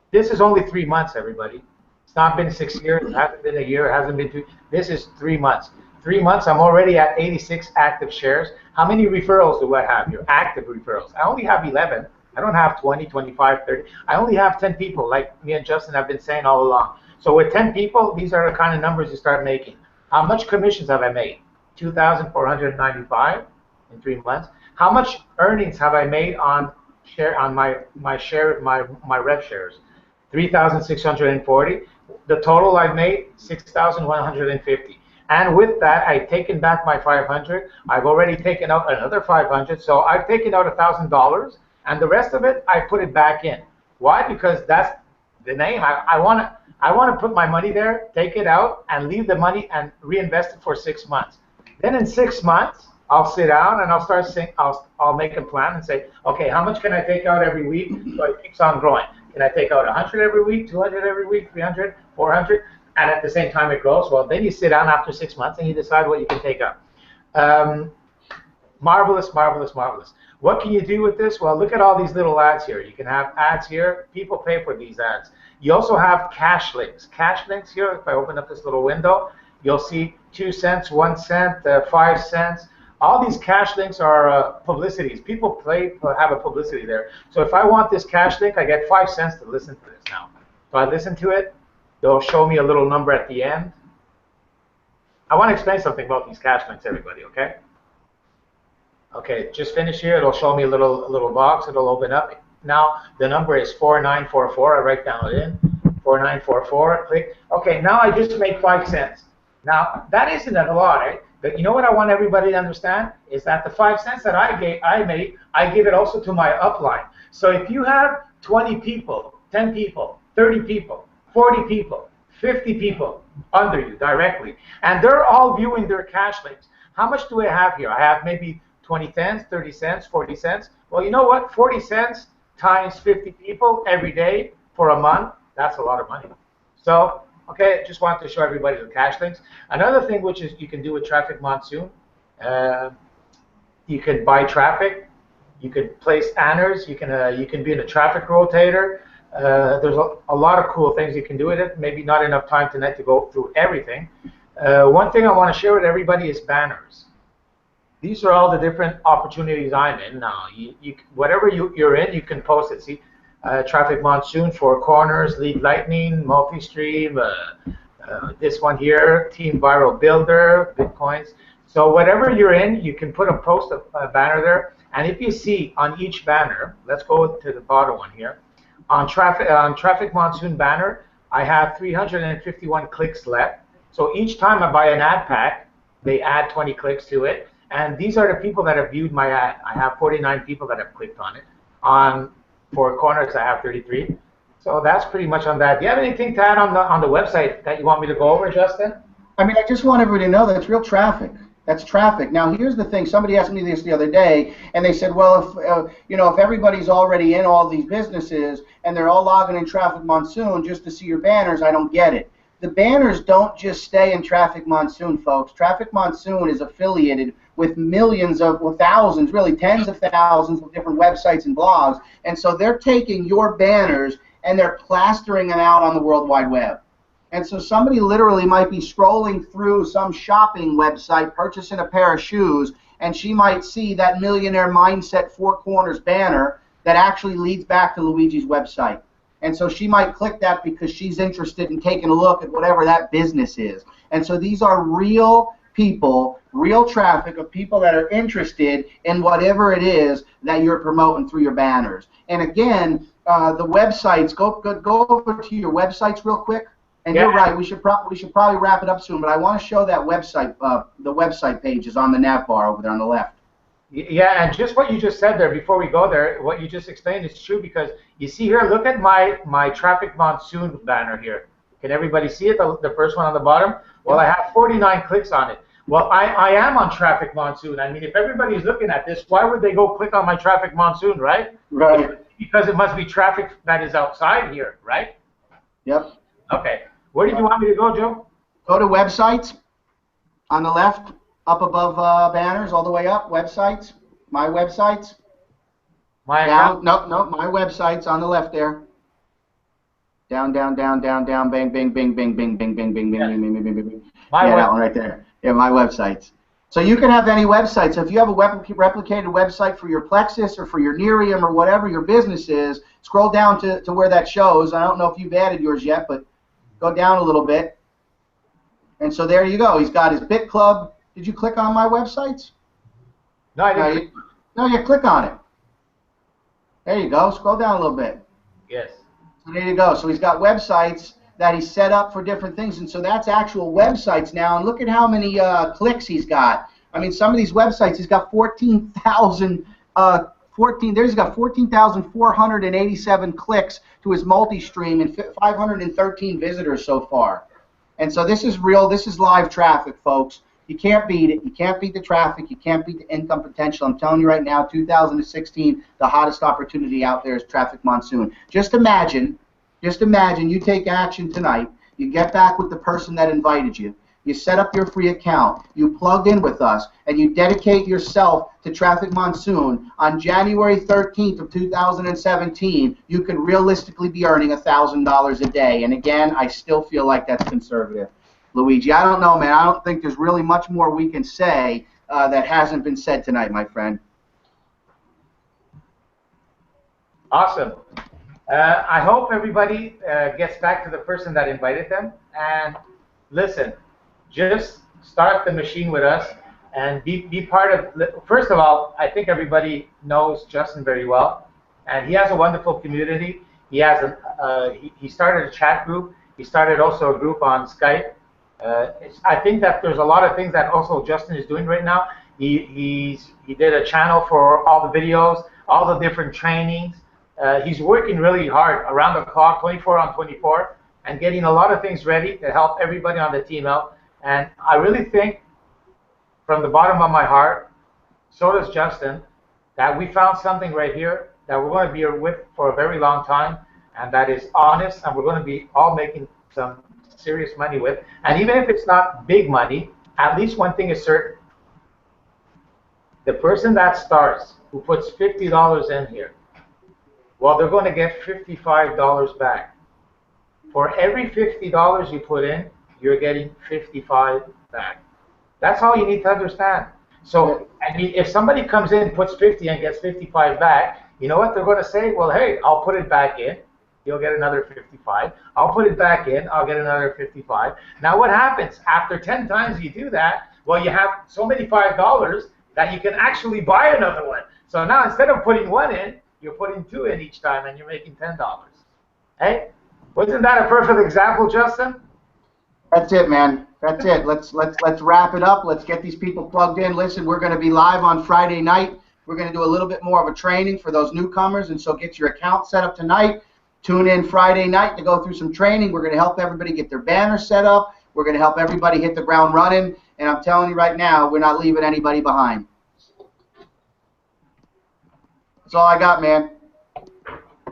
this is only 3 months, everybody. It's not been 6 years. It hasn't been a year. It hasn't been 2. This is 3 months. 3 months, I'm already at 86 active shares. How many referrals do I have here? Active referrals. I only have 11. I don't have 20, 25, 30. I only have 10 people, like me and Justin have been saying all along. So with 10 people, these are the kind of numbers you start making. How much commissions have I made? 2,495 in 3 months. How much earnings have I made on my rev shares? 3,640. The total I've made, 6,150. And with that, I've taken back my 500. I've already taken out another 500. So I've taken out $1,000, and the rest of it, I put it back in. Why? Because that's the name. I want to put my money there, take it out, and leave the money and reinvest it for 6 months. Then in 6 months, I'll sit down and I'll start saying, I'll make a plan and say, okay, how much can I take out every week so it keeps on growing? Can I take out 100 every week, 200 every week, 300, 400? And at the same time it grows. Well, then you sit down after 6 months and you decide what you can take out. Marvelous, marvelous, marvelous. What can you do with this? Well, look at all these little ads here. You can have ads here. People pay for these ads. You also have cash links. Cash links here, if I open up this little window, you'll see 2 cents, 1 cent, 5 cents. All these cash links are publicities. People have a publicity there. So if I want this cash link, I get 5 cents to listen to this now. So I listen to it. They'll show me a little number at the end. I want to explain something about these cash links, everybody, okay? Okay, just finish here. It'll show me a little box. It'll open up. Now, the number is 4944. I write down it in. 4944. Click. Okay, now I just make 5 cents. Now, that isn't a lot, right? But you know what I want everybody to understand? Is that the 5 cents that I made, I give it also to my upline. So if you have 20 people, 10 people, 30 people, 40 people, 50 people under you directly, and they're all viewing their cash links. How much do I have here? I have maybe 20 cents, 30 cents, 40 cents. Well, you know what? 40 cents times 50 people every day for a month, that's a lot of money. So, okay, just wanted to show everybody the cash links. Another thing which is you can do with Traffic Monsoon, you can buy traffic, you could place anners, you can be in a traffic rotator. There's a lot of cool things you can do with it. Maybe not enough time tonight to go through everything. One thing I want to share with everybody is banners. These are all the different opportunities I'm in now. Whatever you're in, you can post it. See, Traffic Monsoon, 4 Corners, Lead Lightning, Multi-Stream, this one here, Team Viral Builder, Bitcoins. So whatever you're in, you can post a banner there. And if you see on each banner, let's go to the bottom one here. On Traffic Monsoon banner, I have 351 clicks left. So each time I buy an ad pack, they add 20 clicks to it. And these are the people that have viewed my ad. I have 49 people that have clicked on it. On 4 Corners, I have 33. So that's pretty much on that. Do you have anything to add on the website that you want me to go over, Justin? I mean, I just want everybody to know that it's real traffic. That's traffic. Now, here's the thing. Somebody asked me this the other day, and they said, well, if everybody's already in all these businesses and they're all logging in Traffic Monsoon just to see your banners, I don't get it. The banners don't just stay in Traffic Monsoon, folks. Traffic Monsoon is affiliated with millions of, well, thousands, really tens of thousands of different websites and blogs. And so they're taking your banners and they're plastering them out on the World Wide Web. And so somebody literally might be scrolling through some shopping website, purchasing a pair of shoes, and she might see that Millionaire Mindset Four Corners banner that actually leads back to Luigi's website. And so she might click that because she's interested in taking a look at whatever that business is. And so these are real people, real traffic of people that are interested in whatever it is that you're promoting through your banners. And again, the websites, go over to your websites real quick. And you're right, we should probably wrap it up soon, but I want to show that website, the website pages on the nav bar over there on the left. Yeah, and just what you just said there before we go there, what you just explained is true, because you see here, look at my Traffic Monsoon banner here. Can everybody see it, the first one on the bottom? Well, I have 49 clicks on it. Well, I am on Traffic Monsoon. I mean, if everybody's looking at this, why would they go click on my Traffic Monsoon, right? Right. Because it must be traffic that is outside here, right? Yep. Okay. Where did you want me to go, Joe? Go to websites on the left, up above banners, all the way up, websites, my websites. Down, no, my websites on the left there. Down, down, down, down, down, bang, bang, bang, bang, bang, bang, bang, bang, bang, bang, bang, bang, bang, bang. Yeah, that one right there. Yeah, my websites. So you can have any website. So if you have a replicated website for your Plexus or for your Nerium or whatever your business is, scroll down to where that shows. I don't know if you've added yours yet, but go down a little bit. And so there you go. He's got his Bit Club. Did you click on my websites? No, I didn't. No, you click on it. There you go. Scroll down a little bit. Yes. So there you go. So he's got websites that he's set up for different things, and so that's actual websites now. And look at how many clicks he's got. I mean, some of these websites, he's got 14,000. He's got 14,487 clicks to his multi-stream and 513 visitors so far. And so this is real. This is live traffic, folks. You can't beat it. You can't beat the traffic. You can't beat the income potential. I'm telling you right now, 2016, the hottest opportunity out there is Traffic Monsoon. Just imagine you take action tonight. You get back with the person that invited you. You set up your free account. You plug in with us, and you dedicate yourself to Traffic Monsoon. On January 13th of 2017, you could realistically be earning $1,000 a day. And again, I still feel like that's conservative. Luigi, I don't know, man. I don't think there's really much more we can say that hasn't been said tonight, my friend. Awesome. I hope everybody gets back to the person that invited them. And listen, just start the machine with us and be part of. First of all, I think everybody knows Justin very well, and he has a wonderful community. He has he started a chat group. He started also a group on Skype. I think that there's a lot of things that also Justin is doing right now. He did a channel for all the videos, all the different trainings. He's working really hard around the clock, 24 on 24, and getting a lot of things ready to help everybody on the team out. And I really think, from the bottom of my heart, so does Justin, that we found something right here that we're going to be with for a very long time, and that is honest, and we're going to be all making some serious money with. And even if it's not big money, at least one thing is certain. The person that starts, who puts $50 in here, well, they're going to get $55 back. For every $50 you put in, you're getting 55 back. That's all you need to understand. So, I mean, if somebody comes in, puts 50 and gets 55 back, you know what they're going to say? Well, hey, I'll put it back in. You'll get another 55. I'll put it back in. I'll get another 55. Now, what happens? After 10 times you do that, well, you have so many $5 that you can actually buy another one. So now, instead of putting one in, you're putting two in each time, and you're making $10. Hey, wasn't that a perfect example, Justin? That's it, man. That's it. Let's wrap it up. Let's get these people plugged in. Listen, we're going to be live on Friday night. We're going to do a little bit more of a training for those newcomers, and so get your account set up tonight. Tune in Friday night to go through some training. We're going to help everybody get their banner set up. We're going to help everybody hit the ground running, and I'm telling you right now, we're not leaving anybody behind. That's all I got, man.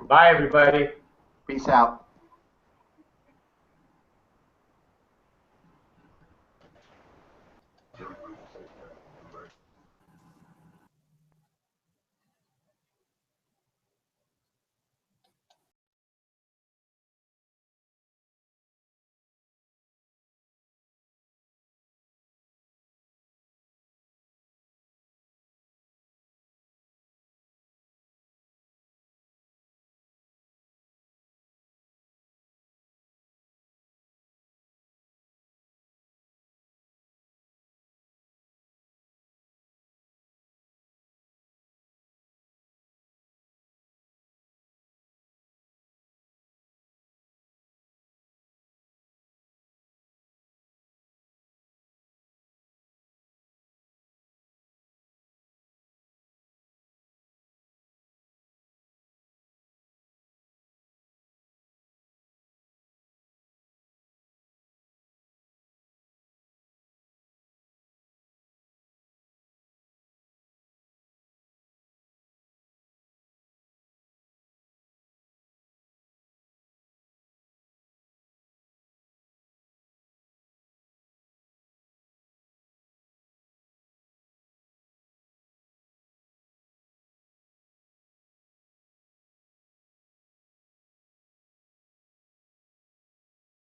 Bye, everybody. Peace out.